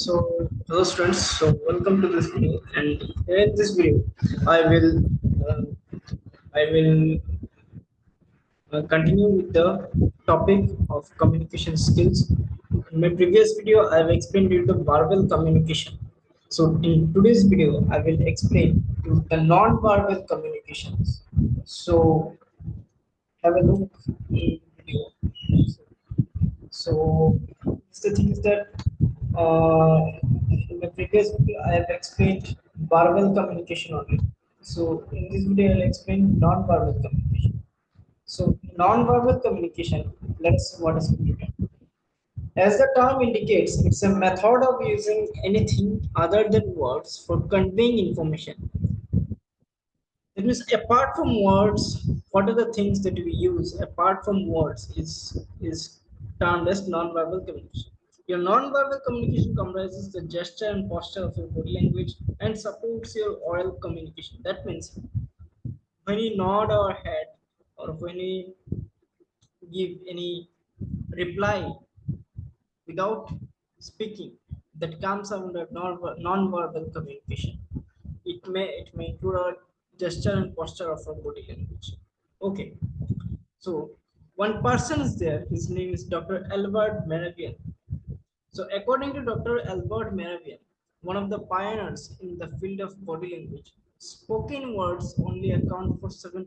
So, hello students. So, welcome to this video. And in this video, I will uh, I will continue with the topic of communication skills. In my previous video, I have explained you the verbal communication. So, in today's video, I will explain you the non-verbal communications. So, have a look in video. So the thing is that in the previous video I have explained verbal communication only. So in this video I'll explain non-verbal communication. So non-verbal communication, let's see what is written. As the term indicates, it's a method of using anything other than words for conveying information. That means apart from words, what are the things that we use apart from words is termed as non-verbal communication. Your non-verbal communication comprises the gesture and posture of your body language and supports your oral communication. That means when you nod our head or when you give any reply without speaking, that comes under non-verbal communication. It may include a gesture and posture of our body language. Okay, so one person is there. His name is Dr. Albert Mehrabian. So according to Dr. Albert Mehrabian, one of the pioneers in the field of body language, spoken words only account for 7%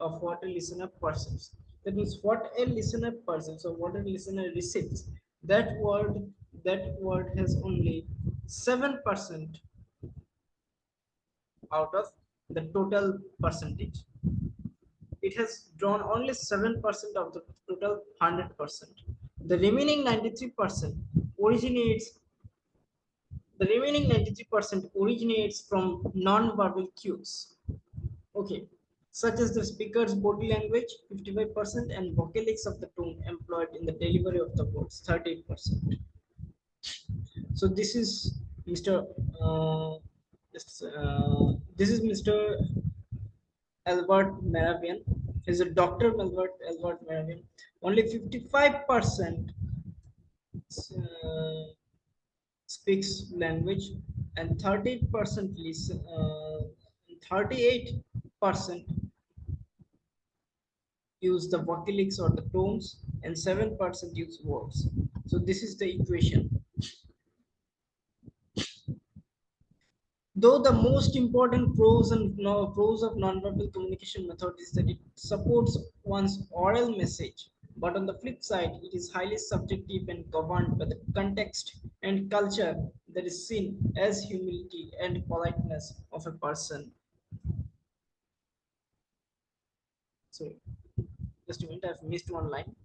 of what a listener perceives. That means what a listener perceives or what a listener receives, that word has only 7% out of the total percentage. It has drawn only 7% of the total 100%. The remaining 93% originates the remaining 93% originates from non-verbal cues. Okay, such as the speaker's body language 55% and vocalics of the tone employed in the delivery of the words 38%. So this is Mr. Uh, this is Mr. Albert Mehrabian. He's a Dr. Albert Mehrabian. Only 55% speaks language and 38% listen. 38% use the vocalics or the tones, and 7% use words. So this is the equation. Though the most important pros of nonverbal communication method is that it supports one's oral message, but on the flip side, it is highly subjective and governed by the context and culture that is seen as humility and politeness of a person. So, just a minute, I've missed one line.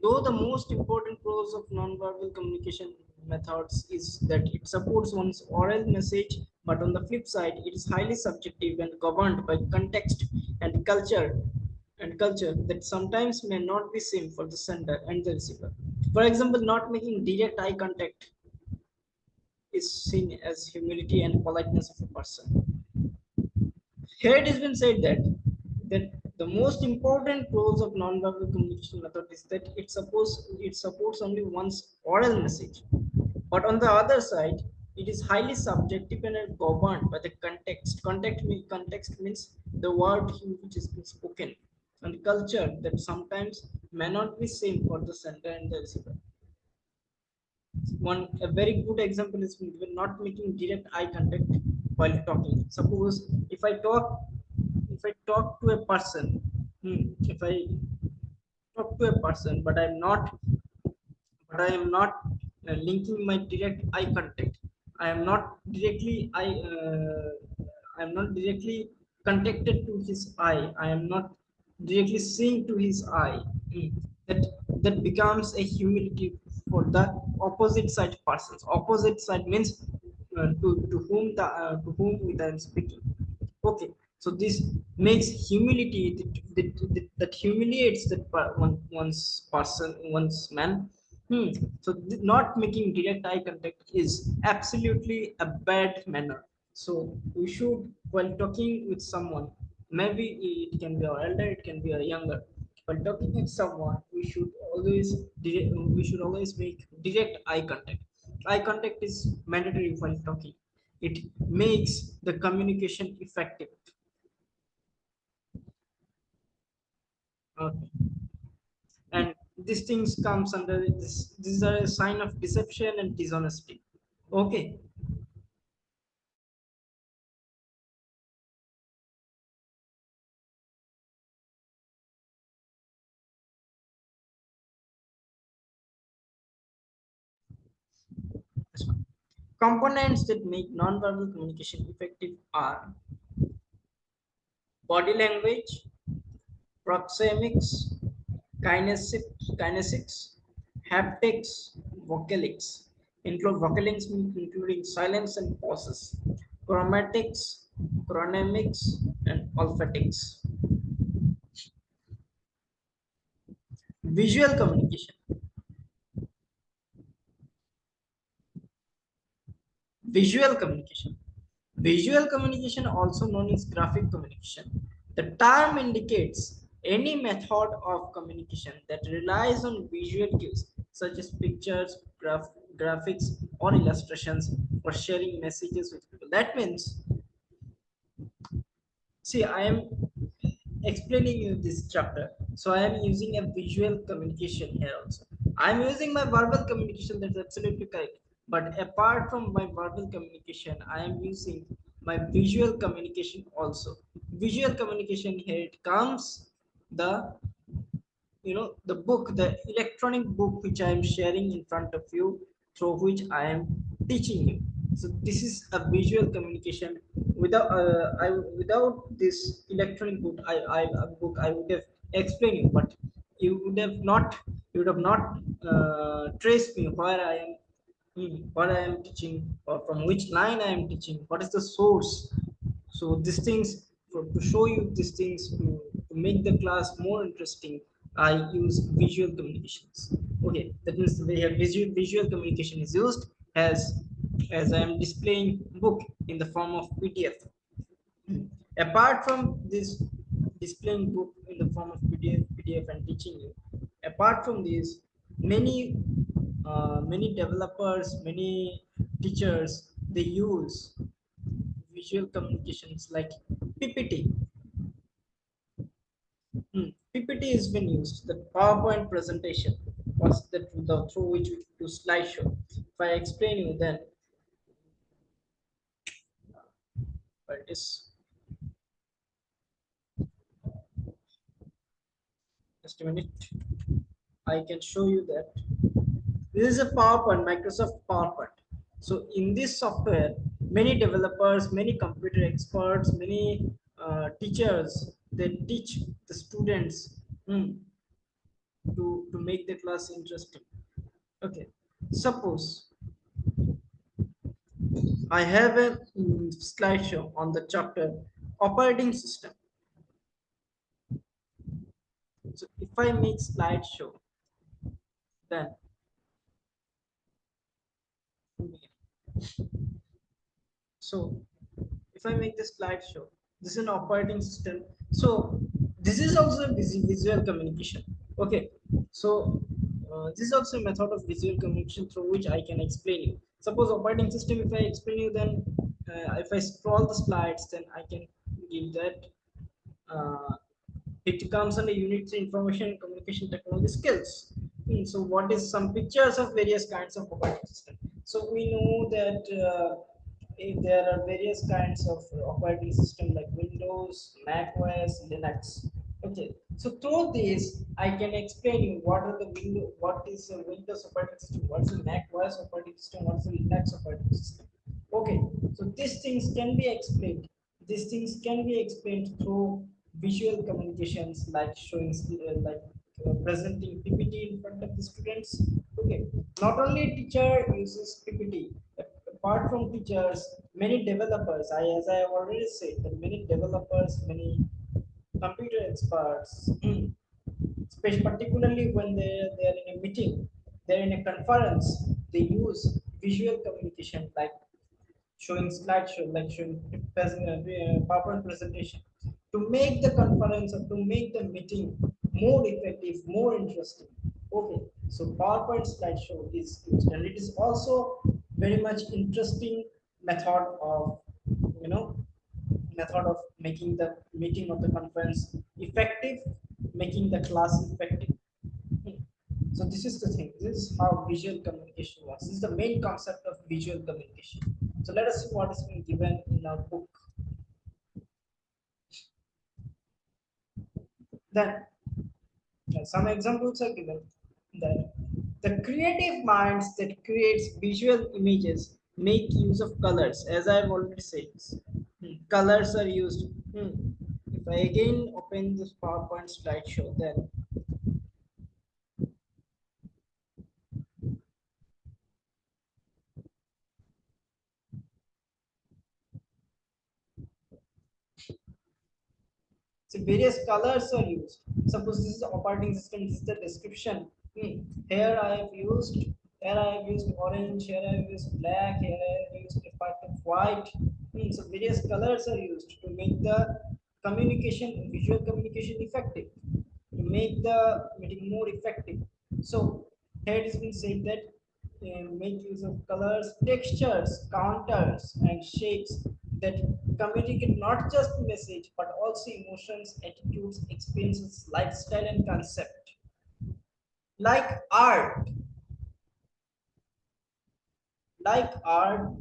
Though the most important pros of nonverbal communication methods is that it supports one's oral message, but on the flip side, it is highly subjective and governed by context and culture that sometimes may not be same for the sender and the receiver. For example, not making direct eye contact is seen as humility and politeness of a person. Here it has been said that the most important pros of nonverbal communication method is that it supports only one's oral message, but on the other side, it is highly subjective and governed by the context. Context means the word which is being spoken, and culture that sometimes may not be same for the sender and the receiver. One a very good example is when not making direct eye contact while talking. Suppose if I talk to a person, if I talk to a person, but I am not linking my direct eye contact. I am not directly I am not directly contacted to his eye. I am not directly seeing to his eye. Mm. That that becomes a humility for the opposite side persons. Opposite side means to whom I am speaking. Okay, so this makes humility that humiliates one's person, one's man. So not making direct eye contact is absolutely a bad manner. So we should, while talking with someone, maybe it can be our elder, it can be a younger, while talking with someone, we should always make direct eye contact. Eye contact is mandatory while talking. It makes the communication effective. Okay. And these things comes under this. These are a sign of deception and dishonesty. Okay. This one. Components that make nonverbal communication effective are body language, proxemics, kinesics, haptics, vocalics. Include vocalics including silence and pauses, chromatics, chronemics, and olfactics. Visual communication. Visual communication. Visual communication, also known as graphic communication. The term indicates any method of communication that relies on visual cues, such as pictures, graphics, or illustrations for sharing messages with people. That means, see, I am explaining you this chapter, so I am using a visual communication here also. I am using my verbal communication, that's absolutely correct, but apart from my verbal communication I am using my visual communication also. Visual communication, here it comes, the, the book, the electronic book which I am sharing in front of you, through which I am teaching you. So this is a visual communication. Without this electronic book, I would have explained you, but you would have not traced me where I am, what I am teaching, or from which line I am teaching, what is the source. So these things, to show you these things, to make the class more interesting, I use visual communications. Okay, that means we have visual communication is used as I am displaying book in the form of PDF. Apart from this displaying book in the form of PDF and teaching you, apart from this, many many developers, many teachers, they use visual communications like PPT. PPT is been used, the PowerPoint presentation. What's the through which we do slideshow. If I explain you, then it is just a minute. I can show you that this is a PowerPoint, Microsoft PowerPoint. So in this software, many developers, many computer experts, many teachers, they teach the students, to make the class interesting. Okay, suppose I have a slideshow on the chapter operating system. So if I make slideshow, then so if I make the slideshow, this is an operating system. So this is also a visual communication. Okay, so this is also a method of visual communication through which I can explain you. Suppose operating system, if I explain you, then if I scroll the slides, then I can give that. Uh, it comes under unit 3, information and communication technology skills. So what is some pictures of various kinds of operating system? So we know that there are various kinds of operating system like Windows, Mac OS, Linux. Okay, so through this I can explain you what is a Windows operating system, what's a Mac OS operating system, what's a Linux operating system. Okay, so these things can be explained. These things can be explained through visual communications, like showing, presenting PPT in front of the students. Okay, not only teacher uses PPT. Apart from teachers, many developers. As I have already said, that many developers, many computer experts, especially particularly when they are in a meeting, they're in a conference, they use visual communication like showing slideshow, like showing PowerPoint presentation, to make the conference or to make the meeting more effective, more interesting. Okay, So PowerPoint slideshow is used, and it is also very much interesting method of, you know, method of making the meeting of the conference effective, making the class effective. Hmm. So this is the thing. This is how visual communication works. This is the main concept of visual communication. So let us see what has been given in our book. Then some examples are given that the creative minds that creates visual images make use of colors, as I have already said. Colors are used. If I again open this PowerPoint slideshow, then so various colors are used. Suppose this is the operating system, this is the description. Hmm. Here I have used, here I have used orange, here I have used black, here I have used a part of white. So various colors are used to make the communication, visual communication effective, to make the meeting more effective. So here it has been said that make use of colors, textures, counters, and shapes that communicate not just message but also emotions, attitudes, experiences, lifestyle, and concept. Like art,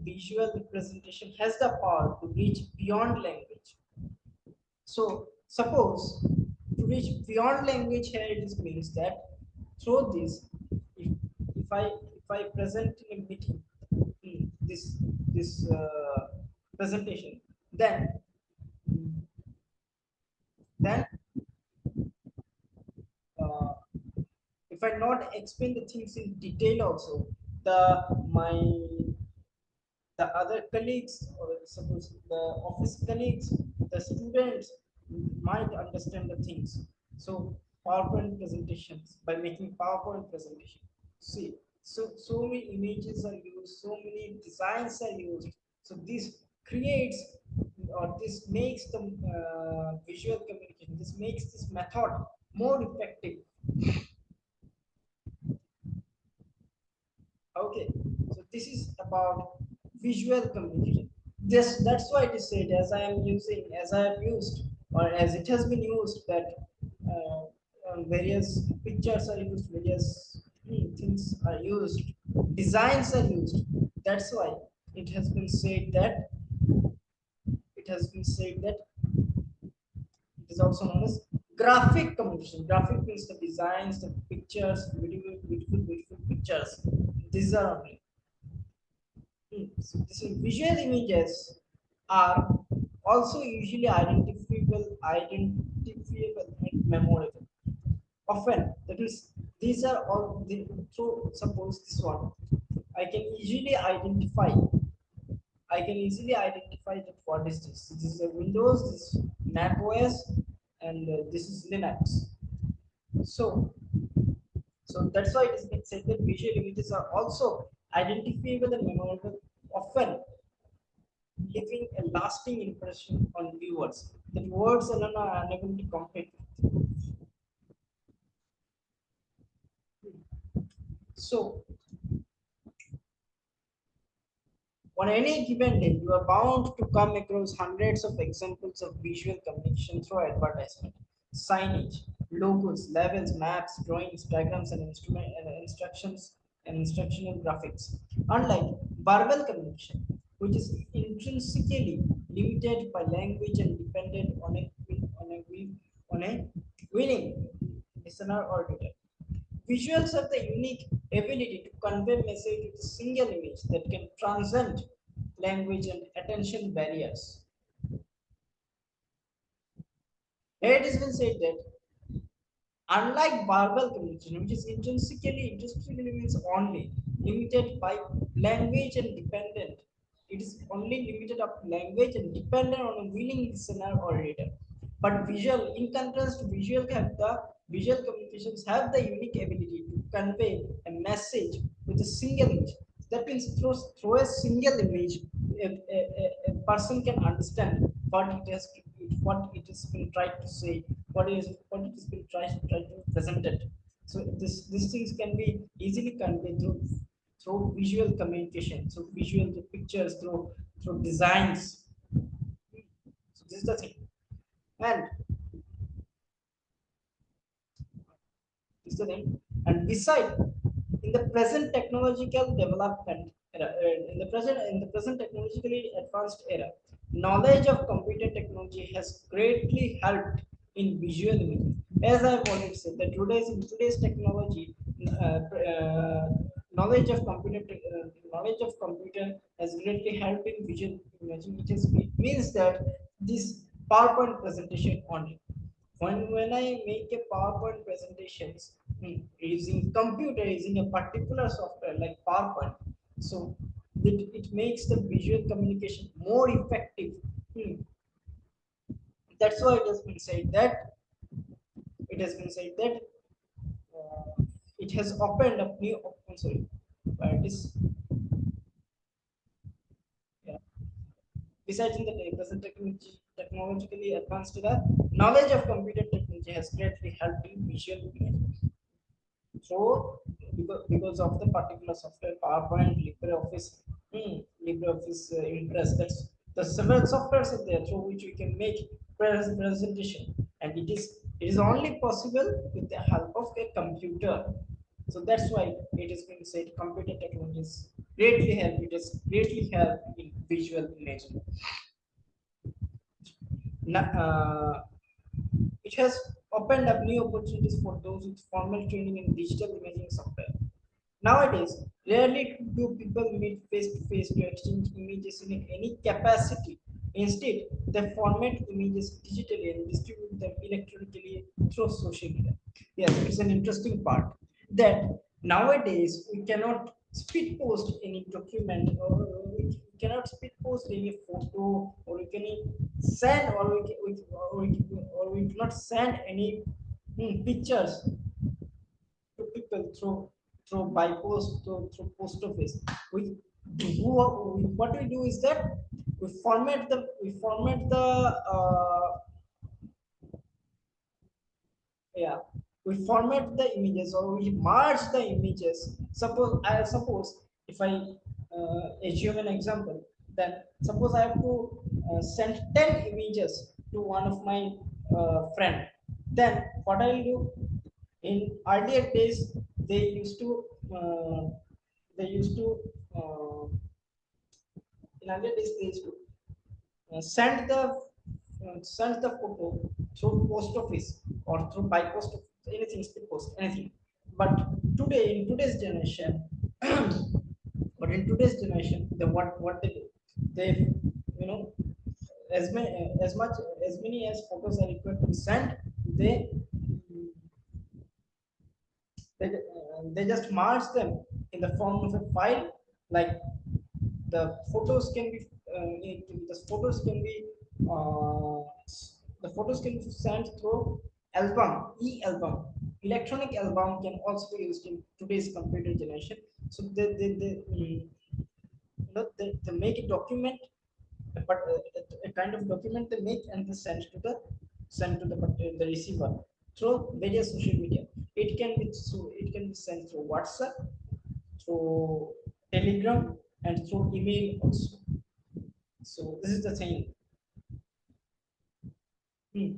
visual representation has the power to reach beyond language. So suppose to reach beyond language here it is means that through this, if, if I present in a meeting this presentation, then then uh, if I not explain the things in detail also, the my the other colleagues, or suppose the office colleagues, the students might understand the things. So PowerPoint presentations, by making PowerPoint presentation, see, so many images are used, so many designs are used. So this creates, or this makes the visual communication. This makes this method more effective. Okay, so this is about visual communication. This that's why it is said, as I am using, as I have used, or as it has been used, that various pictures are used, various things are used, designs are used. That's why it has been said that it has been said that it is also known as graphic communication. Graphic means the designs, the pictures, beautiful pictures. These are only. So this is visual images are also usually identifiable and memorable. Often, that is, these are all the, so suppose this one, I can easily identify. I can easily identify that what is this. This is a Windows, this is Mac OS, and this is Linux. So, so that's why it is been said that visual images are also identifiable and memorable, often leaving a lasting impression on viewers that words alone are unable to compete with. So, on any given day, you are bound to come across hundreds of examples of visual communication through advertisement, signage, logos, labels, maps, drawings, diagrams, and instrument and instructions and instructional graphics. Unlike verbal communication, which is intrinsically limited by language and dependent on a willing listener or reader. Visuals have the unique ability to convey message with a single image that can transcend language and attention barriers. Here it has been said that unlike verbal communication, which is intrinsically means only limited by language and dependent, it is only limited of language and dependent on a willing listener or reader. But visual, in contrast, visual communications have the unique ability to convey a message with a single image. That means through a single image, a person can understand what it has been tried to say, what it has been tried to present it. So these things can be easily conveyed through visual communication, through visual, through pictures, through designs. So this is the thing. And this is the thing. And beside, in the present technological development era, in the present technologically advanced era, knowledge of computer technology has greatly helped in visual imaging. As I've already said, that today's technology, uh, uh, knowledge of knowledge of computer has greatly helped in visual imaging. It means that this PowerPoint presentation only, when I make a PowerPoint presentations, using computer, using a particular software like PowerPoint, so it makes the visual communication more effective. Hmm. That's why it has been said that it has opened up new. I'm sorry, it is, yeah. Besides, in the present technologically advanced era, knowledge of computer technology has greatly helped in visual imaging. So because of the particular software, PowerPoint, LibreOffice, LibreOffice Impress, that's the several softwares are there through which we can make presentation, and it is only possible with the help of a computer. So that's why it is being said computer technologies greatly help. It has greatly help in visual imaging. It has opened up new opportunities for those with formal training in digital imaging software. Nowadays, rarely do people meet face to face to exchange images in any capacity. Instead, they format images digitally and distribute them electronically through social media. Yes, it's an interesting part that nowadays we cannot speed post any document, or we cannot speed post any photo, or we can send, or we cannot send any pictures to people through by post, through post office. We what we do is that we format the yeah, we format the images, or we merge the images. Suppose if I assume an example, then suppose I have to send 10 images to one of my friend. Then what I'll do, in earlier days, they used to uh, they used to uh, in earlier days they used to send the photo through post office, or through by post office, anything, speed post, anything. But today, in today's generation, the what they do, they, you know, as many as photos are required to be sent, they they just merge them in the form of a file. Like, the photos can be the photos can be uh, the photos can be sent through album, e-album. Electronic album can also be used in today's computer generation. So they make a document, but a kind of document they make, and they send to the receiver through various social media. It can be sent through WhatsApp, through Telegram, and through email also. So this is the thing. Hmm.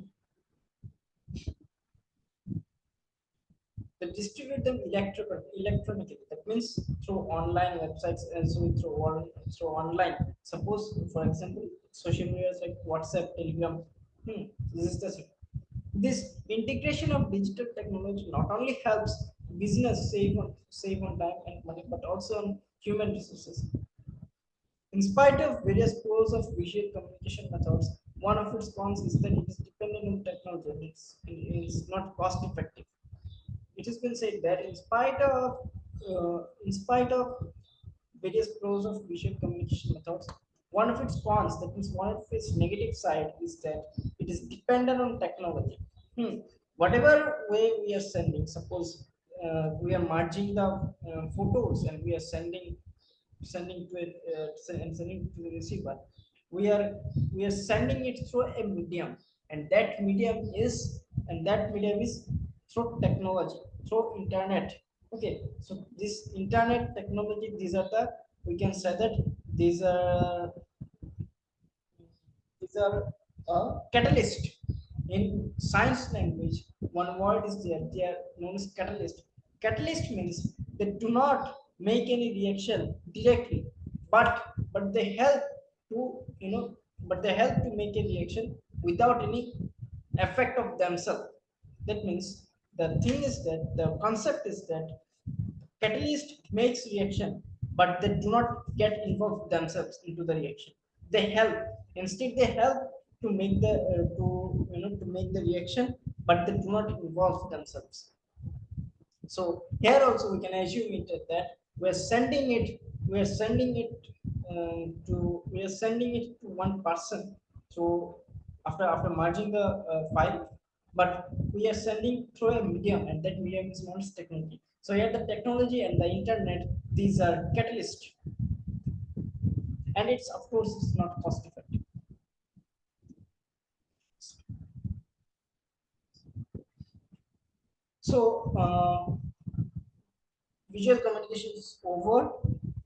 They distribute them electronically. That means through online websites, and so through online. Suppose, for example, social media like WhatsApp, Telegram. This is the thing. This integration of digital technology not only helps business save on time and money, but also on human resources. In spite of various pros of visual communication methods, one of its cons is that it is dependent on technology, and it's not cost effective. It has been said that in spite of various pros of visual communication methods, one of its cons, that means one of its negative side, is that it is dependent on technology. Whatever way we are sending, suppose we are merging the photos, and we are sending to the receiver. We are sending it through a medium, and that medium is through technology, through internet. Okay, so this internet technology, these are the, we can say that these are, these are a catalyst. In science language, one word is there, they are known as catalyst. Catalyst means they do not make any reaction directly, but they help to, you know, but they help to make a reaction without any effect of themselves. That means the thing is that the concept is that catalyst makes reaction, but they do not get involved themselves into the reaction. They help, instead they help to make the to, you know, to make the reaction, but they do not involve themselves. So here also we can assume it that we're sending it, we're sending it we are sending it to one person. So after merging the file, but we are sending through a medium, and that medium is known as technology. So here the technology and the internet, these are catalyst, and it's, of course, it's not cost effective. So visual communication is over.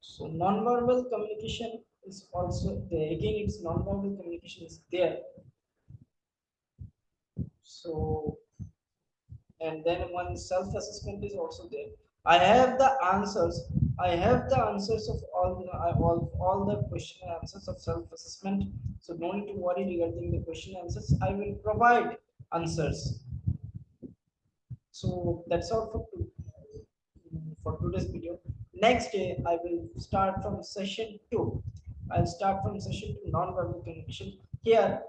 So non-verbal communication is also there. Again, it's non-verbal communication is there. So, and then one self-assessment is also there. I have the answers. I have the answers of all the question answers of self-assessment. So no need to worry regarding the question answers. I will provide answers. So that's all for today's video. Next day, I will start from session 2. I'll start from session 2, non-verbal communication. Here,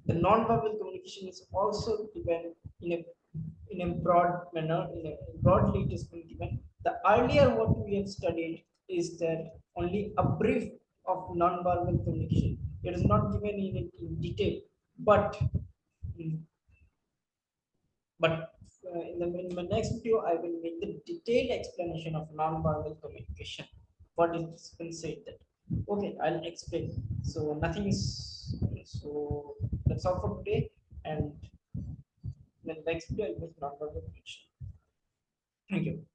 the non-verbal communication is also given in a broad manner, in a broadly it is been given. The earlier what we have studied is that only a brief of non-verbal communication. It is not given in detail, but mm, but in my next video, I will make the detailed explanation of non-verbal communication. What is been said that. Okay, I'll explain. So nothing is, so that's all for today. And the next video, I will make non-verbal communication. Thank you.